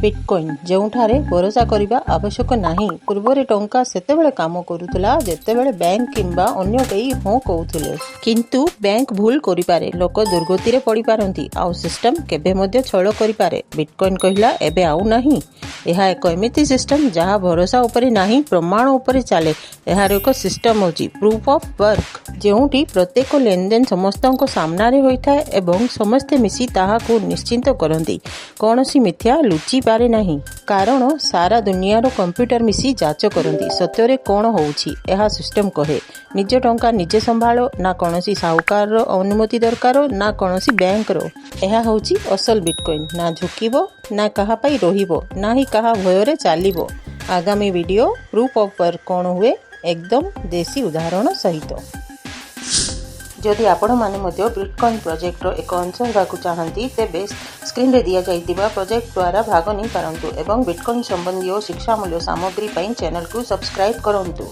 Bitcoin ଯେଉଁଠାରେ ଭରସା କରିବା ଆବଶ୍ୟକ ନାହିଁ। ପୂର୍ବରେ ଟଙ୍କା ସେତେବେଳେ କାମ କରୁଥିଲା ଯେତେବେଳେ ବ୍ୟାଙ୍କ କିମ୍ବା ଅନ୍ୟ କେହି ହଁ କହୁଥିଲେ। କିନ୍ତୁ ବ୍ୟାଙ୍କ ଭୁଲ କରିପାରେ, ଲୋକ ଦୁର୍ଗତିରେ ପଡ଼ିପାରନ୍ତି, ଆଉ ସିଷ୍ଟମ କେବେ ମଧ୍ୟ ଛଳ କରିପାରେ। ବିଟକଏନ୍ କହିଲା ଏବେ ଆଉ ନାହିଁ। ଏହା ଏକ ଏମିତି ସିଷ୍ଟମ ଯାହା ଭରସା ଉପରେ ନାହିଁ, ପ୍ରମାଣ ଉପରେ ଚାଲେ। ଏହାର ଏକ ସିଷ୍ଟମ ହେଉଛି ପ୍ରୁଫ ଅଫ୍ ୱାର୍କ, ଯେଉଁଠି ପ୍ରତ୍ୟେକ ଲେନଦେନ ସମସ୍ତଙ୍କ ସାମ୍ନାରେ ହୋଇଥାଏ ଏବଂ ସମସ୍ତେ ମିଶି ତାହାକୁ ନିଶ୍ଚିତ କରନ୍ତି। କୌଣସି ମିଥ୍ୟା ଲୁଚି ପାରେ ନାହିଁ, କାରଣ ସାରା ଦୁନିଆର କମ୍ପ୍ୟୁଟର ମିଶି ଯାଞ୍ଚ କରନ୍ତି ସତ୍ୟରେ କ'ଣ ହେଉଛି। ଏହା ସିଷ୍ଟମ କହେ ନିଜ ଟଙ୍କା ନିଜେ ସମ୍ଭାଳ, ନା କୌଣସି ସାହୁକାରର ଅନୁମତି ଦରକାର, ନା କୌଣସି ବ୍ୟାଙ୍କର। ଏହା ହେଉଛି ଅସଲ ବିଟକଏନ୍। ନା ଝୁକିବ, ନା କାହା ପାଇଁ ରହିବ, ନା ହିଁ କାହା ଭୟରେ ଚାଲିବ। ଆଗାମୀ ଭିଡ଼ିଓ ପ୍ରୁଫ ଅଫ୍ ୱାର୍କ କ'ଣ ହୁଏ, ଏକଦମ ଦେଶୀ ଉଦାହରଣ ସହିତ। ଯଦି ଆପଣମାନେ ମଧ୍ୟ ବିଟକଏନ୍ ପ୍ରୋଜେକ୍ଟର ଏକ ଅଂଶ ହେବାକୁ ଚାହାନ୍ତି, ତେବେ ସ୍କ୍ରିନରେ ଦିଆଯାଇଥିବା ପ୍ରୋଜେକ୍ଟ ଦ୍ୱାରା ଭାଗ ନେଇପାରନ୍ତୁ ଏବଂ ବିଟକଏନ୍ ସମ୍ବନ୍ଧୀୟ ଶିକ୍ଷାମୂଳକ ସାମଗ୍ରୀ ପାଇଁ ଚ୍ୟାନେଲକୁ ସବସ୍କ୍ରାଇବ୍ କରନ୍ତୁ।